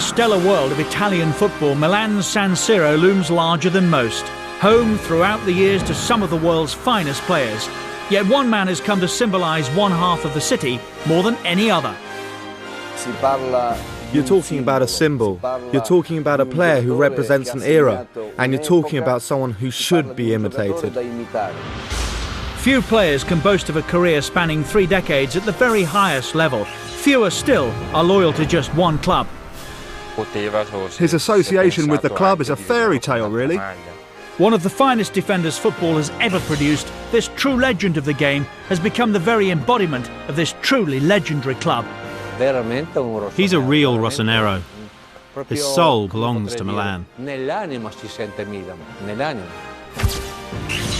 stellar world of Italian football, Milan's San Siro looms larger than most, home throughout the years to some of the world's finest players. Yet one man has come to symbolise one half of the city more than any other. You're talking about a symbol, you're talking about a player who represents an era, and you're talking about someone who should be imitated. Few players can boast of a career spanning 3 decades at the very highest level. Fewer still are loyal to just one club. His association with the club is a fairy tale, really. One of the finest defenders football has ever produced, this true legend of the game has become the very embodiment of this truly legendary club. He's a real Rossonero. His soul belongs to Milan.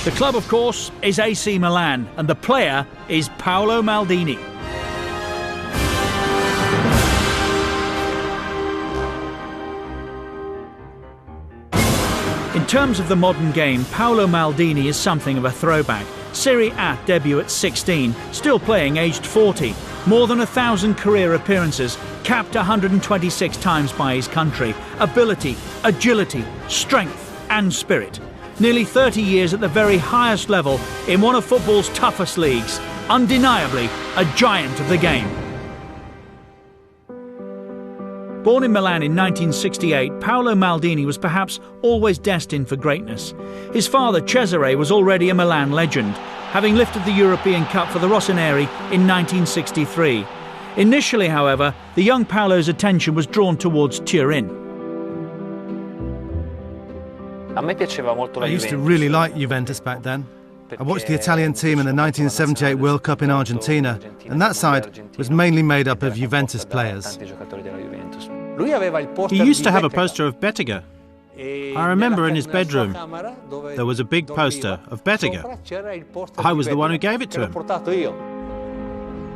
The club, of course, is AC Milan, and the player is Paolo Maldini. In terms of the modern game, Paolo Maldini is something of a throwback. Serie A debut at 16, still playing aged 40. More than 1,000 career appearances, capped 126 times by his country. Ability, agility, strength and spirit. Nearly 30 years at the very highest level in one of football's toughest leagues. Undeniably a giant of the game. Born in Milan in 1968, Paolo Maldini was perhaps always destined for greatness. His father, Cesare, was already a Milan legend, having lifted the European Cup for the Rossoneri in 1963. Initially, however, the young Paolo's attention was drawn towards Turin. I used to really like Juventus back then. I watched the Italian team in the 1978 World Cup in Argentina, and that side was mainly made up of Juventus players. He used to have a poster of Bettega. I remember in his bedroom there was a big poster of Bettega. I was the one who gave it to him.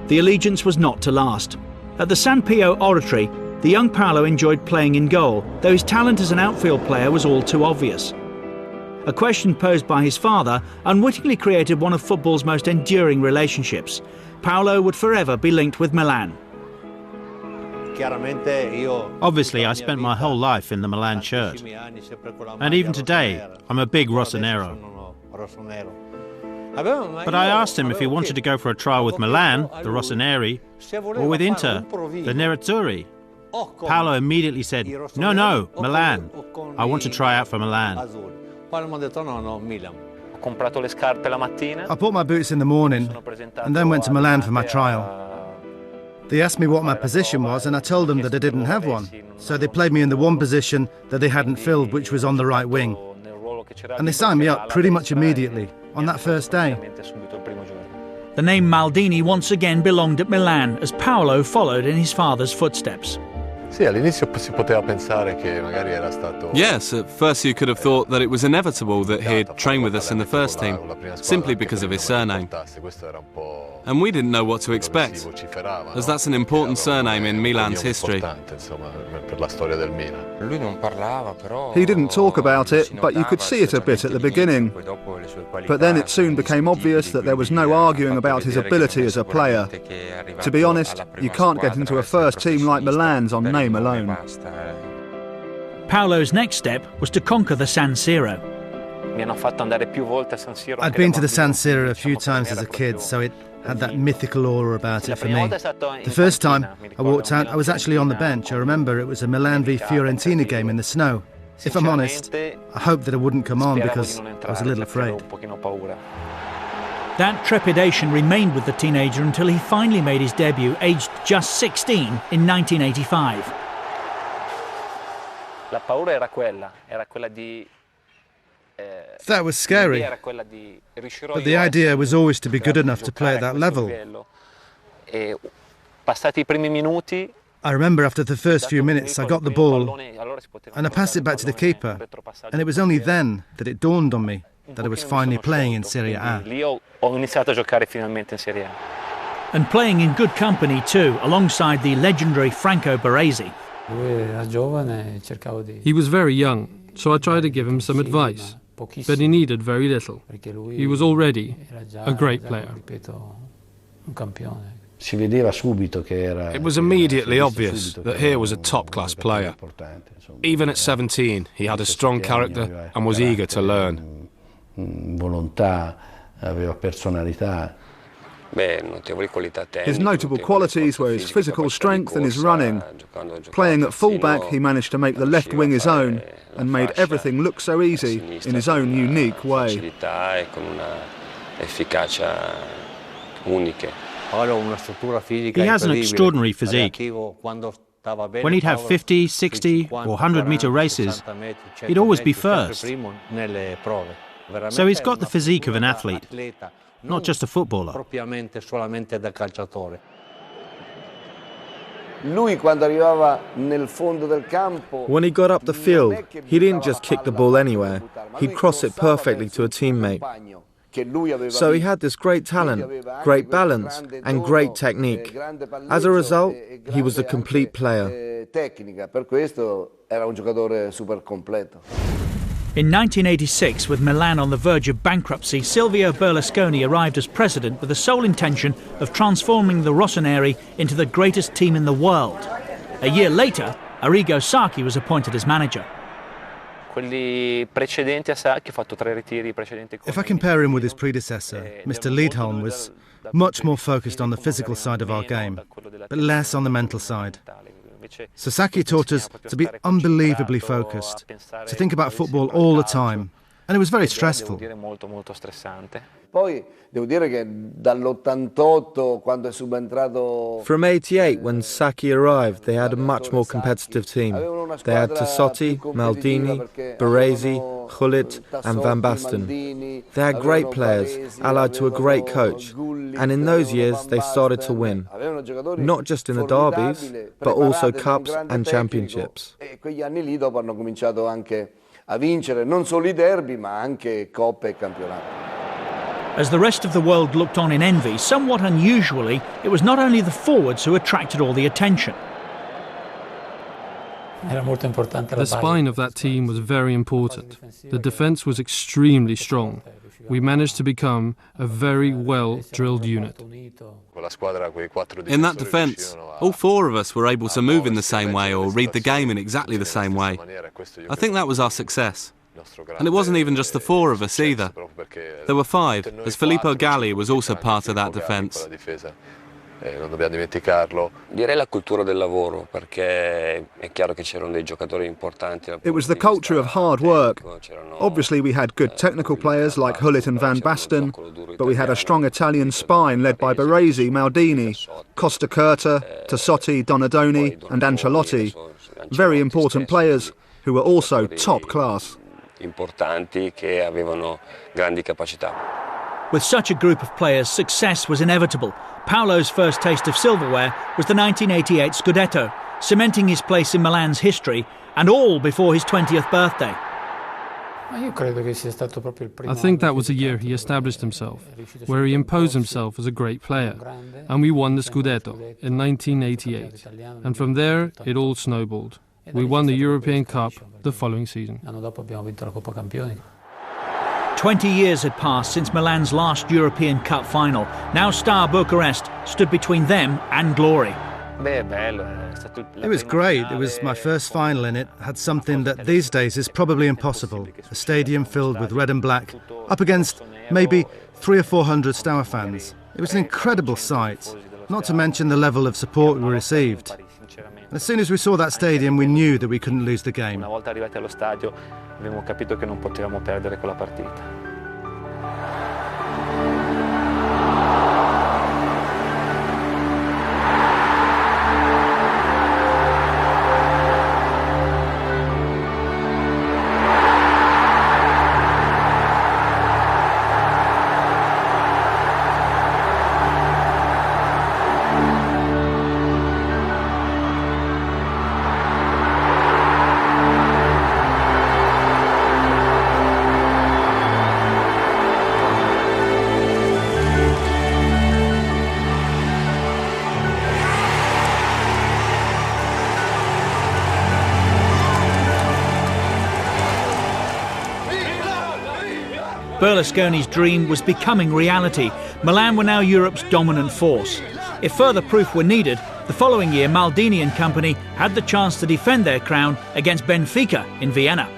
The allegiance was not to last. At the San Pio Oratory, the young Paolo enjoyed playing in goal, though his talent as an outfield player was all too obvious. A question posed by his father unwittingly created one of football's most enduring relationships. Paolo would forever be linked with Milan. Obviously, I spent my whole life in the Milan shirt. And even today, I'm a big Rossonero. But I asked him if he wanted to go for a trial with Milan, the Rossoneri, or with Inter, the Nerazzurri. Paolo immediately said, no, Milan. I want to try out for Milan. I bought my boots in the morning and then went to Milan for my trial. They asked me what my position was and I told them that I didn't have one. So they played me in the one position that they hadn't filled, which was on the right wing. And they signed me up pretty much immediately, on that first day. The name Maldini once again belonged at Milan as Paolo followed in his father's footsteps. Yes, at first you could have thought that it was inevitable that he'd train with us in the first team, simply because of his surname. And we didn't know what to expect, as that's an important surname in Milan's history. He didn't talk about it, but you could see it a bit at the beginning. But then it soon became obvious that there was no arguing about his ability as a player. To be honest, you can't get into a first team like Milan's on name alone. Paolo's next step was to conquer the San Siro. I'd been to the San Siro a few times as a kid, so it had that mythical aura about it for me. The first time I walked out, I was actually on the bench. I remember it was a Milan v Fiorentina game in the snow. If I'm honest, I hoped that I wouldn't come on because I was a little afraid. That trepidation remained with the teenager until he finally made his debut, aged just 16, in 1985. That was scary, but the idea was always to be good enough to play at that level. I remember after the first few minutes I got the ball and I passed it back to the keeper, and it was only then that it dawned on me that I was finally playing in Serie A. And playing in good company too, alongside the legendary Franco Baresi. He was very young, so I tried to give him some advice, but he needed very little. He was already a great player. It was immediately obvious that here was a top-class player. Even at 17, he had a strong character and was eager to learn. His notable qualities were his physical strength and his running. Playing at full-back, he managed to make the left wing his own and made everything look so easy in his own unique way. He has an extraordinary physique. When he'd have 50, 60 or 100-metre races, he'd always be first. So he's got the physique of an athlete, not just a footballer. When he got up the field, he didn't just kick the ball anywhere, he'd cross it perfectly to a teammate. So he had this great talent, great balance and great technique. As a result, he was a complete player. In 1986, with Milan on the verge of bankruptcy, Silvio Berlusconi arrived as president with the sole intention of transforming the Rossoneri into the greatest team in the world. A year later, Arrigo Sacchi was appointed as manager. If I compare him with his predecessor, Mr. Liedholm was much more focused on the physical side of our game, but less on the mental side. So Sacchi taught us to be unbelievably focused, to think about football all the time, and it was very stressful. From '88, when Sacchi arrived, they had a much more competitive team. They had Tassotti, Maldini, Baresi, Gullit and Van Basten. They had great players, allied to a great coach, and in those years they started to win, not just in the derbies, but also cups and championships. As the rest of the world looked on in envy, somewhat unusually, it was not only the forwards who attracted all the attention. The spine of that team was very important. The defence was extremely strong. We managed to become a very well-drilled unit. In that defence, all four of us were able to move in the same way or read the game in exactly the same way. I think that was our success. And it wasn't even just the four of us either. There were five, as Filippo Galli was also part of that defence. It was the culture of hard work. Obviously we had good technical players like Gullit and Van Basten, but we had a strong Italian spine led by Baresi, Maldini, Costa Curta, Tassotti, Donadoni and Ancelotti. Very important players who were also top class. With such a group of players, success was inevitable. Paolo's first taste of silverware was the 1988 Scudetto, cementing his place in Milan's history, and all before his 20th birthday. I think that was the year he established himself, where he imposed himself as a great player, and we won the Scudetto in 1988, and from there it all snowballed. We won the European Cup the following season. 20 years had passed since Milan's last European Cup final. Now Star Bucharest stood between them and glory. It was great. It was my first final and it had something that these days is probably impossible. A stadium filled with red and black, up against maybe 300 or 400 Steaua fans. It was an incredible sight, not to mention the level of support we received. As soon as we saw that stadium, we knew that we couldn't lose the game. Berlusconi's dream was becoming reality. Milan were now Europe's dominant force. If further proof were needed, the following year Maldini and company had the chance to defend their crown against Benfica in Vienna.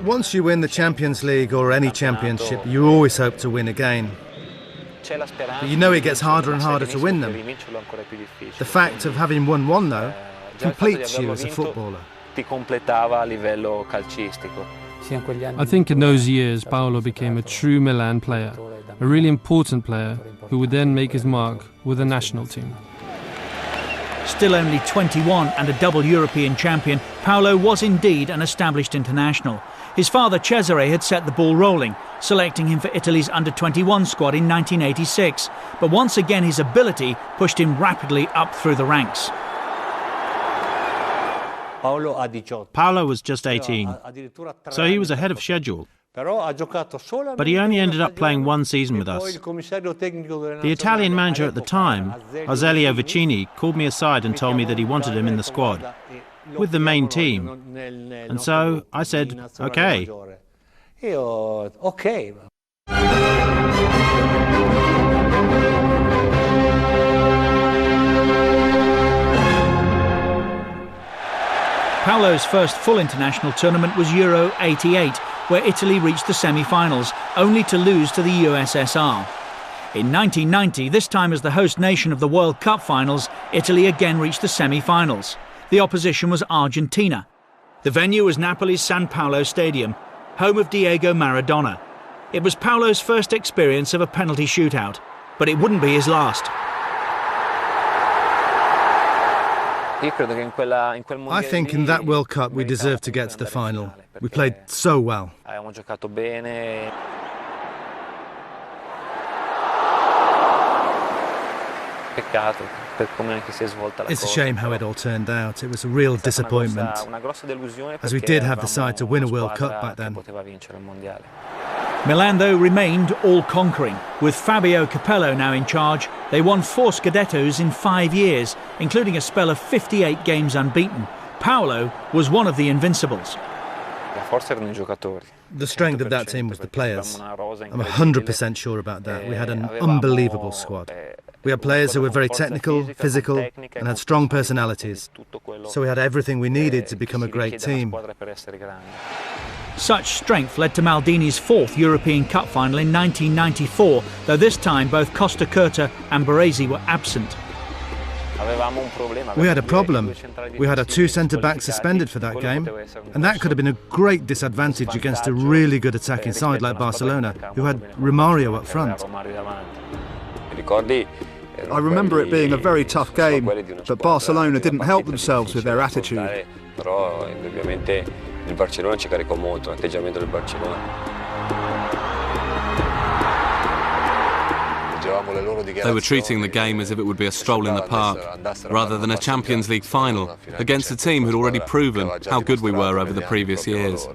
Once you win the Champions League or any championship, you always hope to win again. But you know it gets harder and harder to win them. The fact of having won one, though, completes you as a footballer. I think in those years Paolo became a true Milan player, a really important player who would then make his mark with the national team. Still only 21 and a double European champion, Paolo was indeed an established international. His father Cesare had set the ball rolling, selecting him for Italy's under-21 squad in 1986. But once again his ability pushed him rapidly up through the ranks. Paolo was just 18, so he was ahead of schedule. But he only ended up playing one season with us. The Italian manager at the time, Aurelio Vicini, called me aside and told me that he wanted him in the squad, with the main team. And so I said, OK. Paolo's first full international tournament was Euro '88, where Italy reached the semi-finals, only to lose to the USSR. In 1990, this time as the host nation of the World Cup finals, Italy again reached the semi-finals. The opposition was Argentina. The venue was Napoli's San Paolo Stadium, home of Diego Maradona. It was Paolo's first experience of a penalty shootout, but it wouldn't be his last. I think in that World Cup we deserved to get to the final. We played so well. It's a shame how it all turned out. It was a real disappointment, as we did have the side to win a World Cup back then. Milan, though, remained all-conquering. With Fabio Capello now in charge, they won 4 Scudettos in 5 years, including a spell of 58 games unbeaten. Paolo was one of the invincibles. The strength of that team was the players. I'm 100% sure about that. We had an unbelievable squad. We had players who were very technical, physical, and had strong personalities. So we had everything we needed to become a great team. Such strength led to Maldini's 4th European Cup final in 1994, though this time both Costa Curta and Baresi were absent. We had a problem. We had our 2 centre-backs suspended for that game, and that could have been a great disadvantage against a really good attacking side like Barcelona, who had Romario up front. I remember it being a very tough game, but Barcelona didn't help themselves with their attitude. They were treating the game as if it would be a stroll in the park, rather than a Champions League final against a team who'd already proven how good we were over the previous years.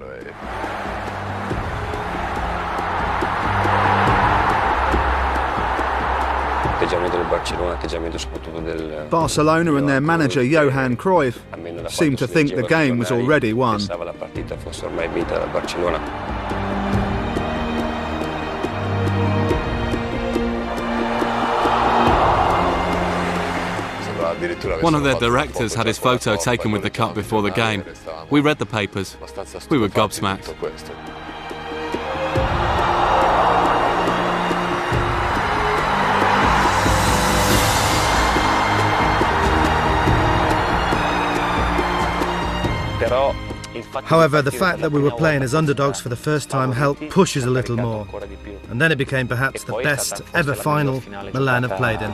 Barcelona and their manager Johan Cruyff seemed to think the game was already won. One of their directors had his photo taken with the cup before the game. We read the papers. We were gobsmacked. However, the fact that we were playing as underdogs for the first time helped push us a little more. And then it became perhaps the best ever final Milan have played in.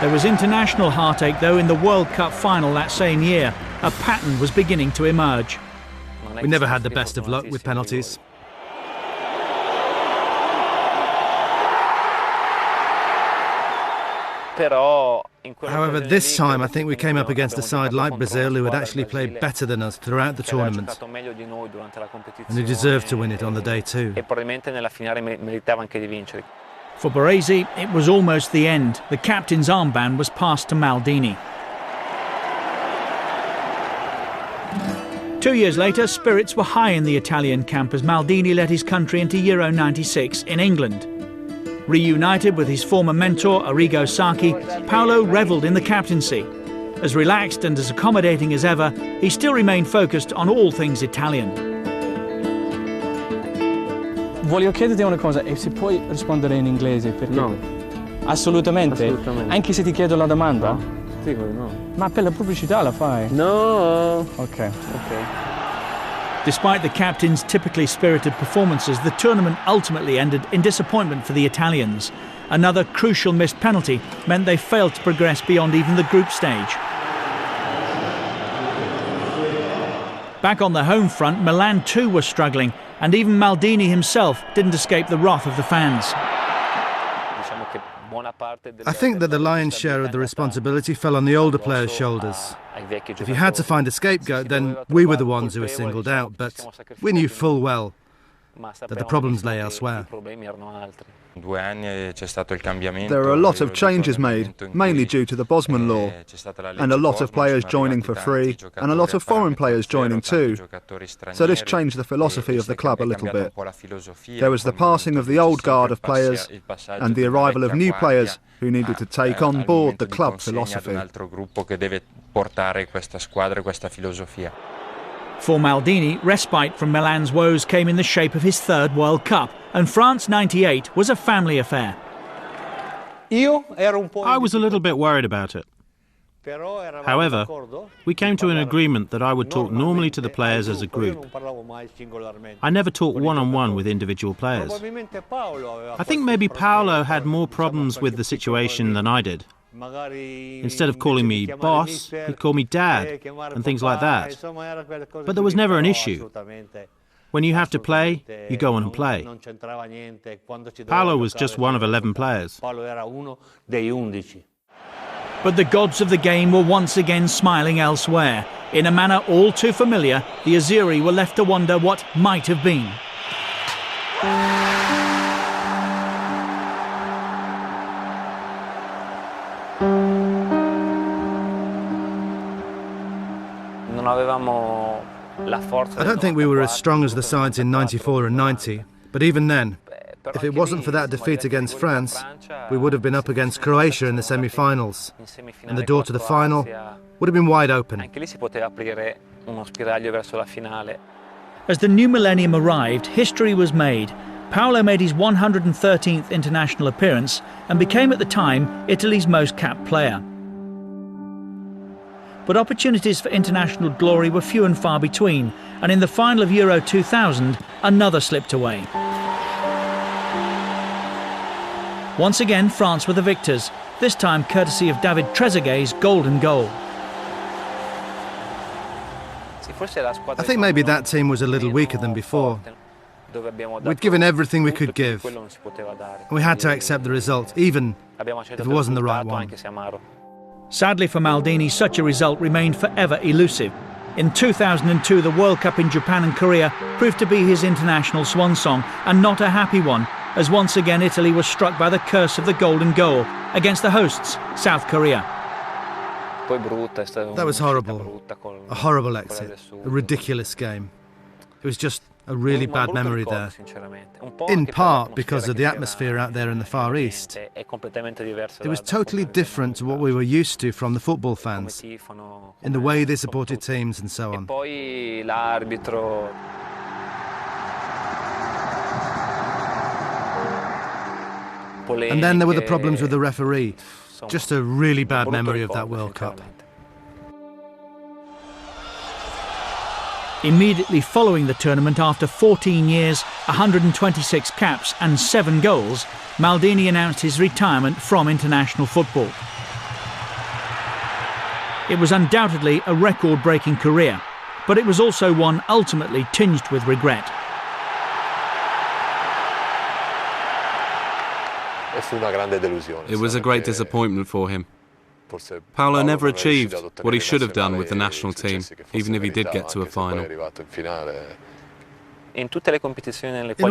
There was international heartache, though, in the World Cup final that same year. A pattern was beginning to emerge. We never had the best of luck with penalties. However, this time I think we came up against a side like Brazil who had actually played better than us throughout the tournament. And who deserved to win it on the day too. For Baresi, it was almost the end. The captain's armband was passed to Maldini. 2 years later, spirits were high in the Italian camp as Maldini led his country into Euro '96 in England. Reunited with his former mentor, Arrigo Sacchi, Paolo revelled in the captaincy. As relaxed and as accommodating as ever, he still remained focused on all things Italian. Voglio chiederti una cosa, e se puoi rispondere in inglese? Perché... No. Assolutamente? Assolutamente. Anche se ti chiedo la domanda? No. Dico no. Ma per la pubblicità la fai? No. Ok. Despite the captain's typically spirited performances, the tournament ultimately ended in disappointment for the Italians. Another crucial missed penalty meant they failed to progress beyond even the group stage. Back on the home front, Milan too were struggling, and even Maldini himself didn't escape the wrath of the fans. I think that the lion's share of the responsibility fell on the older players' shoulders. If you had to find a scapegoat, then we were the ones who were singled out, but we knew full well that the problems lay elsewhere. There are a lot of changes made, mainly due to the Bosman law, and a lot of players joining for free, and a lot of foreign players joining too. So this changed the philosophy of the club a little bit. There was the passing of the old guard of players, and the arrival of new players who needed to take on board the club philosophy. For Maldini, respite from Milan's woes came in the shape of his third World Cup, and France '98 was a family affair. I was a little bit worried about it. However, we came to an agreement that I would talk normally to the players as a group. I never talked one-on-one with individual players. I think maybe Paolo had more problems with the situation than I did. Instead of calling me boss, he'd call me dad and things like that. But there was never an issue. When you have to play, you go on and play. Paolo was just one of 11 players. But the gods of the game were once again smiling elsewhere. In a manner all too familiar, the Azzurri were left to wonder what might have been. I don't think we were as strong as the sides in '94 and '90, but even then, if it wasn't for that defeat against France, we would have been up against Croatia in the semi-finals, and the door to the final would have been wide open. As the new millennium arrived, history was made. Paolo made his 113th international appearance and became at the time Italy's most capped player. But opportunities for international glory were few and far between, and in the final of Euro 2000, another slipped away. Once again, France were the victors, this time courtesy of David Trezeguet's golden goal. I think maybe that team was a little weaker than before. We'd given everything we could give. We had to accept the result, even if it wasn't the right one. Sadly for Maldini, such a result remained forever elusive. In 2002, the World Cup in Japan and Korea proved to be his international swan song, and not a happy one, as once again Italy was struck by the curse of the golden goal against the hosts, South Korea. That was horrible. A horrible exit. A ridiculous game. It was just a really bad memory there. In part because of the atmosphere out there in the Far East. It was totally different to what we were used to from the football fans, in the way they supported teams and so on. And then there were the problems with the referee. Just a really bad memory of that World Cup. Immediately following the tournament, after 14 years, 126 caps and 7 goals, Maldini announced his retirement from international football. It was undoubtedly a record-breaking career, but it was also one ultimately tinged with regret. It was a great disappointment for him. Paolo never achieved what he should have done with the national team, even if he did get to a final. In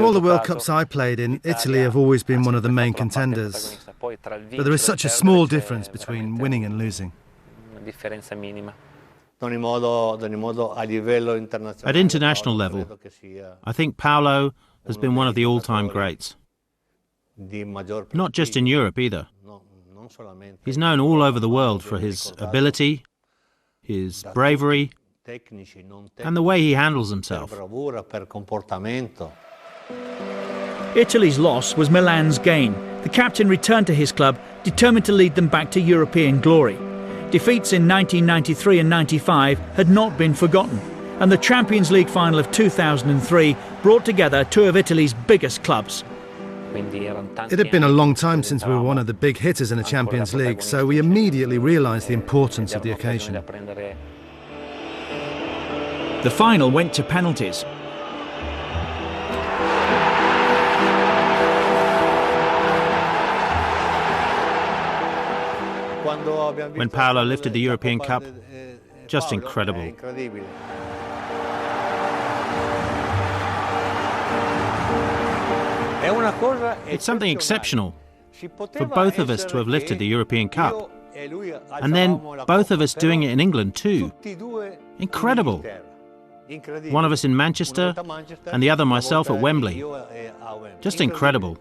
all the World Cups I played in, Italy have always been one of the main contenders. But there is such a small difference between winning and losing. At international level, I think Paolo has been one of the all-time greats. Not just in Europe either. He's known all over the world for his ability, his bravery, and the way he handles himself. Italy's loss was Milan's gain. The captain returned to his club, determined to lead them back to European glory. Defeats in 1993 and 95 had not been forgotten, and the Champions League final of 2003 brought together two of Italy's biggest clubs. It had been a long time since we were one of the big hitters in the Champions League, so we immediately realised the importance of the occasion. The final went to penalties. When Paolo lifted the European Cup, just incredible. It's something exceptional for both of us to have lifted the European Cup, and then both of us doing it in England too. Incredible. One of us in Manchester and the other myself at Wembley. Just incredible.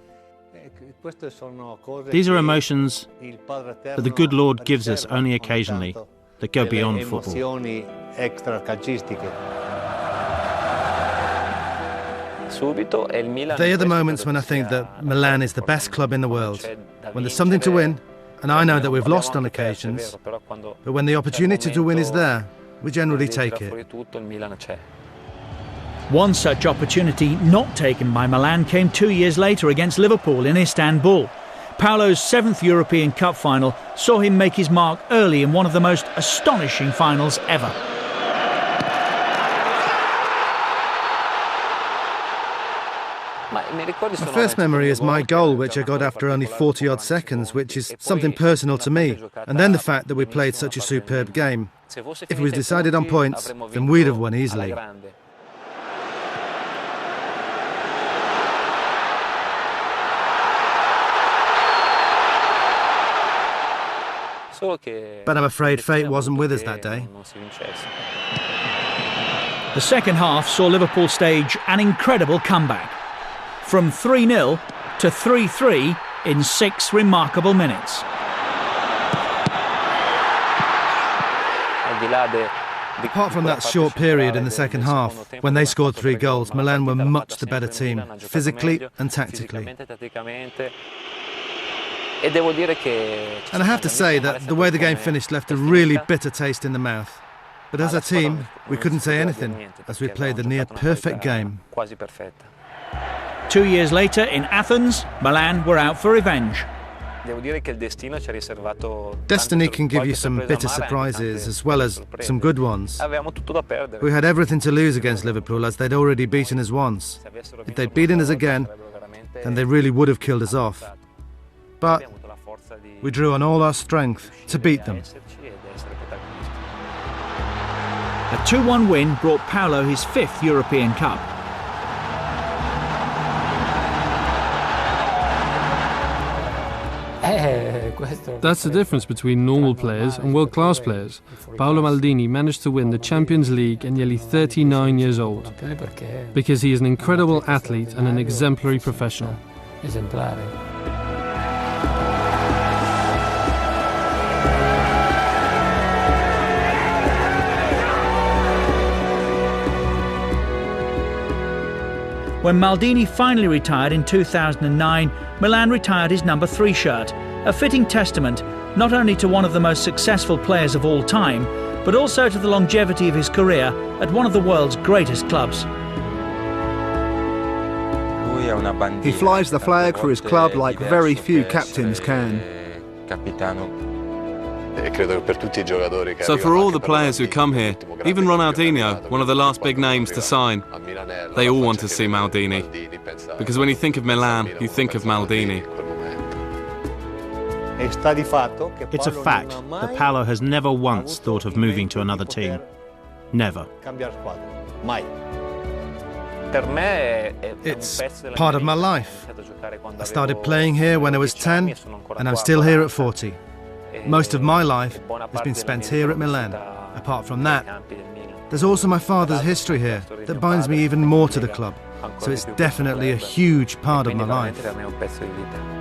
These are emotions that the good Lord gives us only occasionally, that go beyond football. They are the moments when I think that Milan is the best club in the world, when there's something to win, and I know that we've lost on occasions, but when the opportunity to win is there, we generally take it. One such opportunity not taken by Milan came 2 years later against Liverpool in Istanbul. Paolo's 7th European Cup final saw him make his mark early in one of the most astonishing finals ever. My first memory is my goal, which I got after only 40-odd seconds, which is something personal to me, and then the fact that we played such a superb game. If it was decided on points, then we'd have won easily. But I'm afraid fate wasn't with us that day. The second half saw Liverpool stage an incredible comeback. From 3-0 to 3-3 in 6 remarkable minutes. Apart from that short period in the second half, when they scored 3 goals, Milan were much the better team, physically and tactically. And I have to say that the way the game finished left a really bitter taste in the mouth. But as a team, we couldn't say anything, as we played the near-perfect game. 2 years later, in Athens, Milan were out for revenge. Destiny can give you some bitter surprises as well as some good ones. We had everything to lose against Liverpool, as they'd already beaten us once. If they'd beaten us again, then they really would have killed us off. But we drew on all our strength to beat them. A 2-1 win brought Paolo his 5th European Cup. That's the difference between normal players and world-class players. Paolo Maldini managed to win the Champions League at nearly 39 years old, because he is an incredible athlete and an exemplary professional. When Maldini finally retired in 2009, Milan retired his number 3 shirt, a fitting testament not only to one of the most successful players of all time, but also to the longevity of his career at one of the world's greatest clubs. He flies the flag for his club like very few captains can. So for all the players who come here, even Ronaldinho, one of the last big names to sign, they all want to see Maldini. Because when you think of Milan, you think of Maldini. It's a fact that Paolo has never once thought of moving to another team. Never. It's part of my life. I started playing here when I was 10, and I'm still here at 40. Most of my life has been spent here at Milan. Apart from that, there's also my father's history here that binds me even more to the club. so it's definitely a huge part of my life.